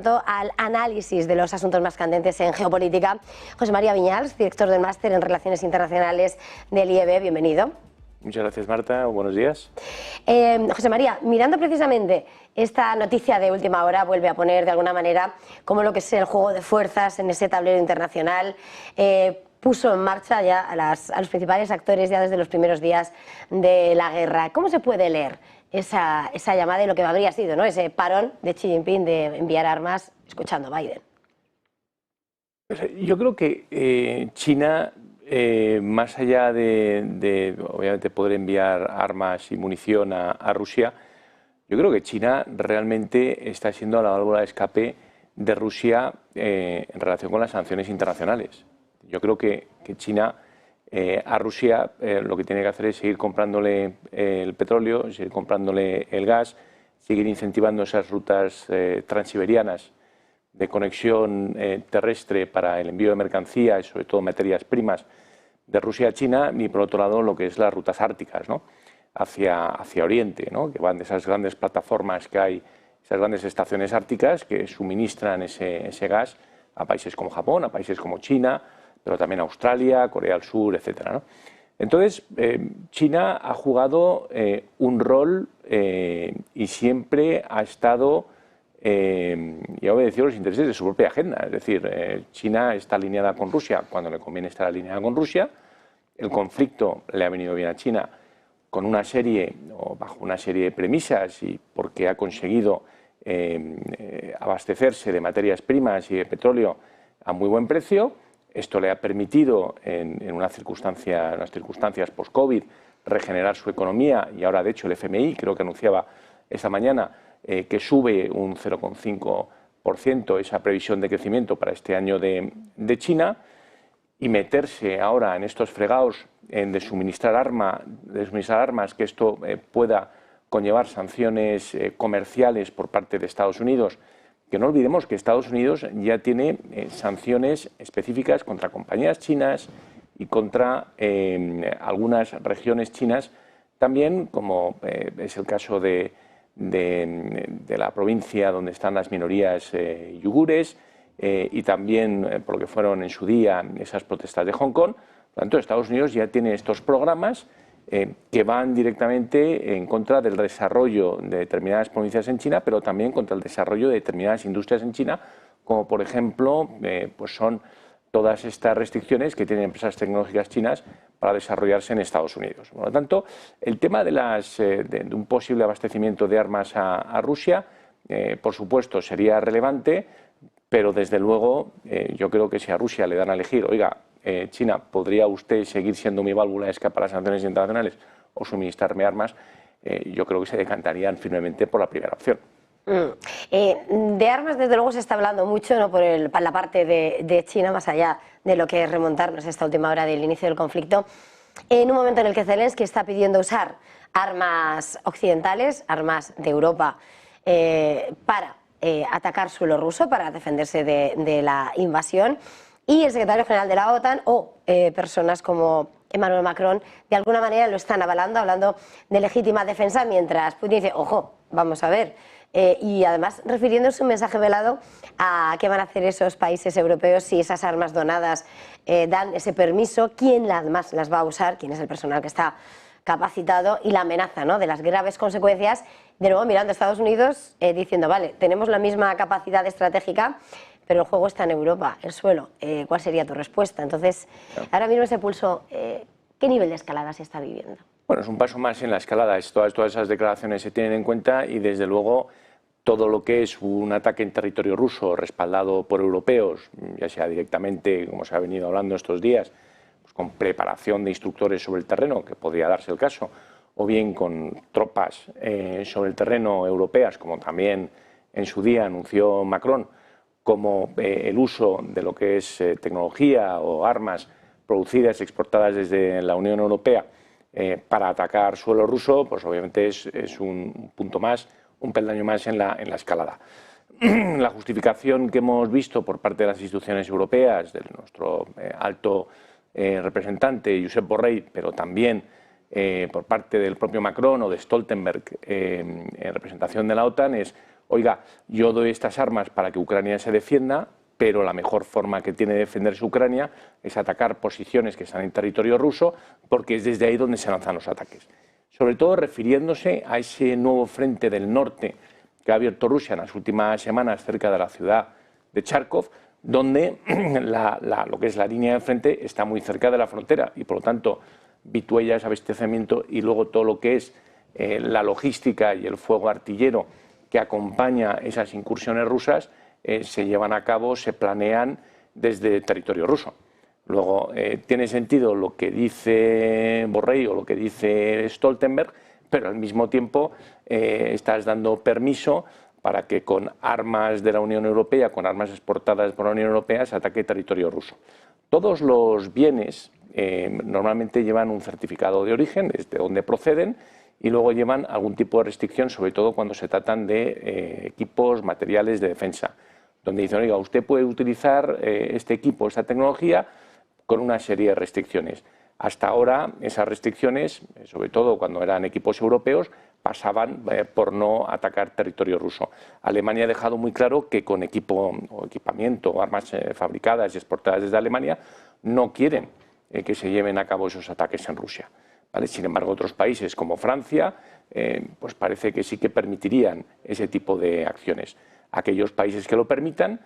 Al análisis de los asuntos más candentes en geopolítica. José María Viñals, director del Máster en Relaciones Internacionales del IEB, bienvenido. Muchas gracias, Marta. Buenos días. José María, mirando precisamente esta noticia de última hora, vuelve a poner de alguna manera como lo que es el juego de fuerzas en ese tablero internacional. Puso en marcha ya a los principales actores ya desde los primeros días de la guerra. ¿Cómo se puede leer esa llamada y lo que habría sido, ¿no?, ese parón de Xi Jinping de enviar armas escuchando a Biden? Yo creo que China, más allá de obviamente poder enviar armas y munición a Rusia, yo creo que China realmente está siendo la válvula de escape de Rusia en relación con las sanciones internacionales. Yo creo que China a Rusia lo que tiene que hacer es seguir comprándole el petróleo, seguir comprándole el gas, seguir incentivando esas rutas transiberianas de conexión terrestre para el envío de mercancías y sobre todo materias primas de Rusia a China, y por otro lado lo que es las rutas árticas, ¿no?, hacia Oriente, ¿no?, que van de esas grandes plataformas que hay, esas grandes estaciones árticas que suministran ese gas a países como Japón, a países como China, pero también Australia, Corea del Sur, etcétera, ¿no? Entonces, China ha jugado un rol y siempre ha estado y ha obedecido los intereses de su propia agenda. Es decir, China está alineada con Rusia cuando le conviene estar alineada con Rusia. El conflicto le ha venido bien a China con una serie o bajo una serie de premisas y porque ha conseguido abastecerse de materias primas y de petróleo a muy buen precio. Esto le ha permitido, en unas circunstancias post-COVID, regenerar su economía y ahora, de hecho, el FMI creo que anunciaba esta mañana que sube un 0,5% esa previsión de crecimiento para este año de China, y meterse ahora en estos fregados de suministrar armas, que esto pueda conllevar sanciones comerciales por parte de Estados Unidos. Que no olvidemos que Estados Unidos ya tiene sanciones específicas contra compañías chinas y contra algunas regiones chinas, también como es el caso de la provincia donde están las minorías yugures y también por lo que fueron en su día esas protestas de Hong Kong. Por lo tanto, Estados Unidos ya tiene estos programas que van directamente en contra del desarrollo de determinadas provincias en China, pero también contra el desarrollo de determinadas industrias en China, como por ejemplo pues son todas estas restricciones que tienen empresas tecnológicas chinas para desarrollarse en Estados Unidos. Por lo tanto, el tema de un posible abastecimiento de armas a Rusia, por supuesto, sería relevante, pero desde luego yo creo que si a Rusia le dan a elegir, oiga, China, ¿podría usted seguir siendo mi válvula de escape a las sanciones internacionales o suministrarme armas? Yo creo que se decantarían firmemente por la primera opción. De armas, desde luego, se está hablando mucho, ¿no?, por la parte de China, más allá de lo que es remontarnos a esta última hora del inicio del conflicto, en un momento en el que Zelensky está pidiendo usar armas occidentales, armas de Europa, para atacar suelo ruso, para defenderse de la invasión. Y el secretario general de la OTAN o personas como Emmanuel Macron de alguna manera lo están avalando, hablando de legítima defensa, mientras Putin dice, ojo, vamos a ver. Y además refiriéndose un mensaje velado a qué van a hacer esos países europeos si esas armas donadas dan ese permiso, quién además las va a usar, quién es el personal que está capacitado, y la amenaza, ¿no?, de las graves consecuencias, de nuevo mirando a Estados Unidos diciendo, vale, tenemos la misma capacidad estratégica, pero el juego está en Europa, el suelo. ¿Cuál sería tu respuesta? Entonces, ahora mismo ese pulso, ¿qué nivel de escalada se está viviendo? Bueno, es un paso más en la escalada. Todas esas declaraciones se tienen en cuenta y, desde luego, todo lo que es un ataque en territorio ruso respaldado por europeos, ya sea directamente, como se ha venido hablando estos días, pues con preparación de instructores sobre el terreno, que podría darse el caso, o bien con tropas sobre el terreno europeas, como también en su día anunció Macron, como el uso de lo que es tecnología o armas producidas y exportadas desde la Unión Europea para atacar suelo ruso, pues obviamente es un punto más, un peldaño más en la escalada. La justificación que hemos visto por parte de las instituciones europeas, de nuestro alto representante Josep Borrell, pero también por parte del propio Macron o de Stoltenberg en representación de la OTAN, es oiga, yo doy estas armas para que Ucrania se defienda, pero la mejor forma que tiene de defenderse Ucrania es atacar posiciones que están en territorio ruso, porque es desde ahí donde se lanzan los ataques. Sobre todo refiriéndose a ese nuevo frente del norte que ha abierto Rusia en las últimas semanas cerca de la ciudad de Charkov, donde lo que es la línea de frente está muy cerca de la frontera y, por lo tanto, vituallas, abastecimiento y luego todo lo que es la logística y el fuego artillero que acompaña esas incursiones rusas se llevan a cabo, se planean desde territorio ruso. Luego, tiene sentido lo que dice Borrell o lo que dice Stoltenberg, pero al mismo tiempo estás dando permiso para que con armas de la Unión Europea, con armas exportadas por la Unión Europea, se ataque territorio ruso. Todos los bienes normalmente llevan un certificado de origen, desde donde proceden, y luego llevan algún tipo de restricción, sobre todo cuando se tratan de equipos, materiales de defensa, donde dicen, oiga, usted puede utilizar este equipo, esta tecnología, con una serie de restricciones. Hasta ahora esas restricciones, sobre todo cuando eran equipos europeos, pasaban por no atacar territorio ruso. Alemania ha dejado muy claro que con equipo o equipamiento o armas fabricadas y exportadas desde Alemania no quieren que se lleven a cabo esos ataques en Rusia. ¿Vale? Sin embargo, otros países como Francia pues parece que sí que permitirían ese tipo de acciones. Aquellos países que lo permitan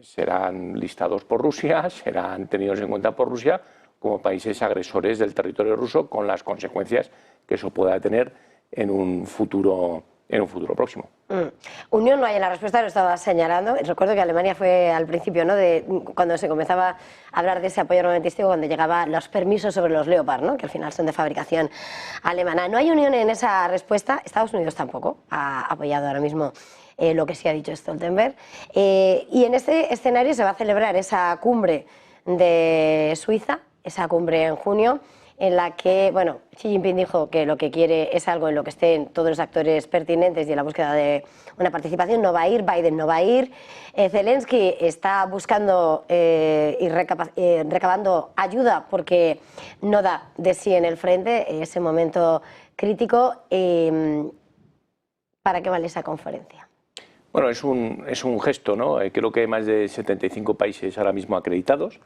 serán listados por Rusia, serán tenidos en cuenta por Rusia como países agresores del territorio ruso, con las consecuencias que eso pueda tener en un futuro próximo. Unión no hay en la respuesta, lo estaba señalando. Recuerdo que Alemania fue al principio, ¿no?, cuando se comenzaba a hablar de ese apoyo armamentístico, cuando llegaban los permisos sobre los Leopard, ¿no?, que al final son de fabricación alemana. No hay unión en esa respuesta. Estados Unidos tampoco ha apoyado ahora mismo lo que sí ha dicho Stoltenberg. Y en este escenario se va a celebrar esa cumbre de Suiza, esa cumbre en junio, en la que, bueno, Xi Jinping dijo que lo que quiere es algo en lo que estén todos los actores pertinentes y en la búsqueda de una participación. No va a ir, Biden no va a ir. Zelensky está buscando y recabando ayuda porque no da de sí en el frente, ese momento crítico. ¿Para qué vale esa conferencia? Bueno, es un gesto, ¿no? Creo que hay más de 75 países ahora mismo acreditados.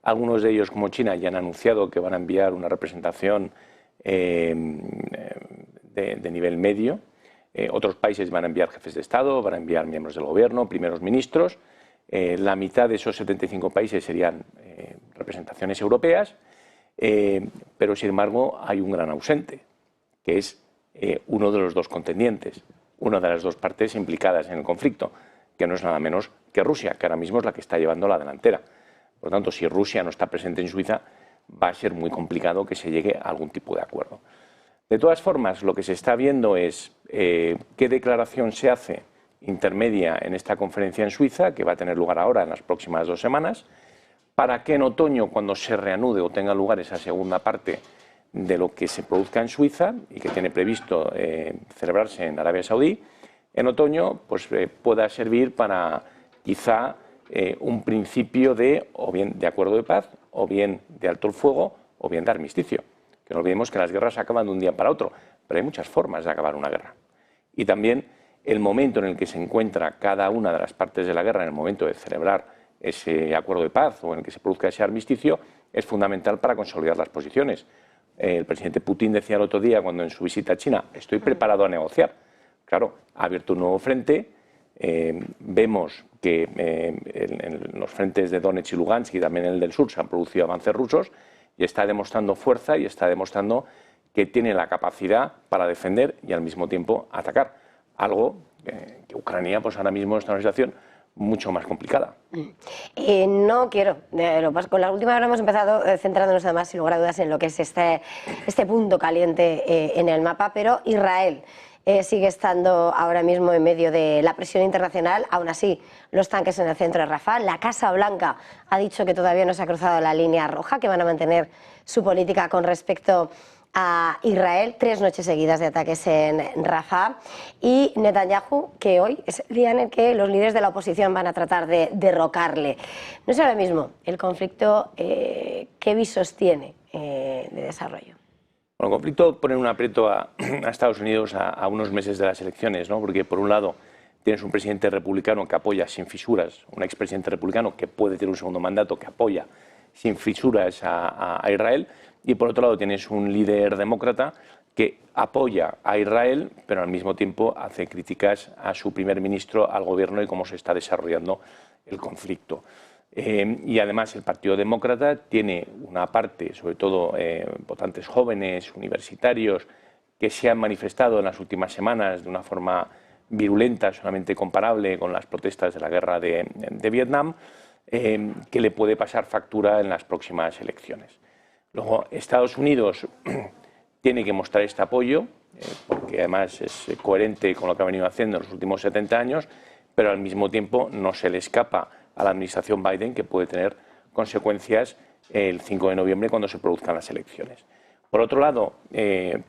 Algunos de ellos, como China, ya han anunciado que van a enviar una representación de nivel medio. Otros países van a enviar jefes de Estado, van a enviar miembros del gobierno, primeros ministros. La mitad de esos 75 países serían representaciones europeas, pero sin embargo hay un gran ausente, que es uno de los dos contendientes, una de las dos partes implicadas en el conflicto, que no es nada menos que Rusia, que ahora mismo es la que está llevando la delantera. Por lo tanto, si Rusia no está presente en Suiza, va a ser muy complicado que se llegue a algún tipo de acuerdo. De todas formas, lo que se está viendo es qué declaración se hace intermedia en esta conferencia en Suiza, que va a tener lugar ahora en las próximas 2 semanas, para que en otoño, cuando se reanude o tenga lugar esa segunda parte de lo que se produzca en Suiza y que tiene previsto celebrarse en Arabia Saudí, en otoño pues, pueda servir para quizá un principio de o bien de acuerdo de paz, o bien de alto el fuego, o bien de armisticio. Que no olvidemos que las guerras acaban de un día para otro, pero hay muchas formas de acabar una guerra. Y también el momento en el que se encuentra cada una de las partes de la guerra, en el momento de celebrar ese acuerdo de paz o en el que se produzca ese armisticio, es fundamental para consolidar las posiciones. El presidente Putin decía el otro día, cuando en su visita a China, estoy preparado a negociar. Claro, ha abierto un nuevo frente. Vemos que en los frentes de Donetsk y Lugansk y también en el del sur se han producido avances rusos y está demostrando fuerza y está demostrando que tiene la capacidad para defender y al mismo tiempo atacar. Algo que Ucrania pues ahora mismo está en una situación mucho más complicada. No quiero, con la última hora hemos empezado centrándonos además sin lugar a dudas en lo que es este punto caliente en el mapa, pero Israel sigue estando ahora mismo en medio de la presión internacional. Aún así, los tanques en el centro de Rafah. La Casa Blanca ha dicho que todavía no se ha cruzado la línea roja, que van a mantener su política con respecto a Israel. 3 noches seguidas de ataques en Rafah. Y Netanyahu, que hoy es el día en el que los líderes de la oposición van a tratar de derrocarle. No sé ahora mismo el conflicto qué visos tiene de desarrollo. Bueno, el conflicto pone un aprieto a Estados Unidos a unos meses de las elecciones, ¿no? Porque por un lado tienes un presidente republicano que apoya sin fisuras, un expresidente republicano que puede tener un segundo mandato que apoya sin fisuras a Israel, y por otro lado tienes un líder demócrata que apoya a Israel, pero al mismo tiempo hace críticas a su primer ministro, al gobierno y cómo se está desarrollando el conflicto. Y además el Partido Demócrata tiene una parte, sobre todo votantes jóvenes, universitarios, que se han manifestado en las últimas semanas de una forma virulenta, solamente comparable con las protestas de la guerra de Vietnam, que le puede pasar factura en las próximas elecciones. Luego, Estados Unidos tiene que mostrar este apoyo, porque además es coherente con lo que ha venido haciendo en los últimos 70 años, pero al mismo tiempo no se le escapa a la administración Biden que puede tener consecuencias el 5 de noviembre cuando se produzcan las elecciones. Por otro lado,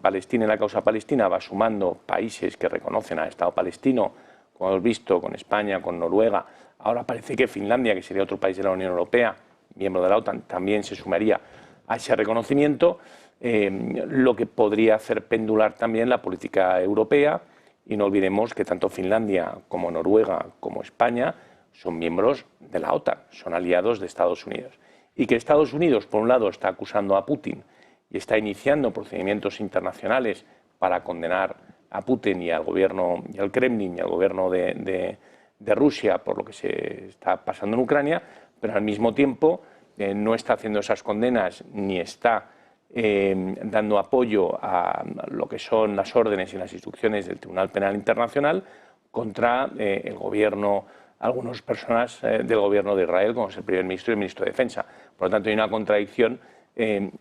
Palestina, en la causa palestina, va sumando países que reconocen al Estado palestino, como hemos visto con España, con Noruega. Ahora parece que Finlandia, que sería otro país de la Unión Europea, miembro de la OTAN, también se sumaría a ese reconocimiento, lo que podría hacer pendular también la política europea. Y no olvidemos que tanto Finlandia como Noruega como España son miembros de la OTAN, son aliados de Estados Unidos. Y que Estados Unidos, por un lado, está acusando a Putin y está iniciando procedimientos internacionales para condenar a Putin y al gobierno, y al Kremlin y al gobierno de Rusia por lo que se está pasando en Ucrania, pero al mismo tiempo no está haciendo esas condenas ni está dando apoyo a lo que son las órdenes y las instrucciones del Tribunal Penal Internacional contra el gobierno, algunas personas del gobierno de Israel, como es el primer ministro y el ministro de Defensa. Por lo tanto, hay una contradicción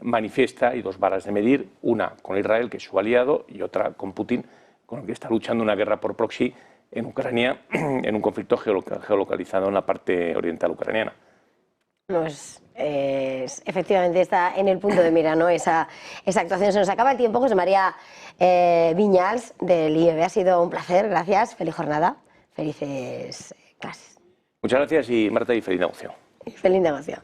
manifiesta y dos varas de medir, una con Israel, que es su aliado, y otra con Putin, con el que está luchando una guerra por proxy en Ucrania, en un conflicto geolocalizado en la parte oriental ucraniana. Pues efectivamente está en el punto de mira, ¿no? Esa actuación. Se nos acaba el tiempo. José María Viñals del IEB, ha sido un placer, gracias, feliz jornada, felices clases. Muchas gracias y Marta, y feliz negocio. Feliz negocio.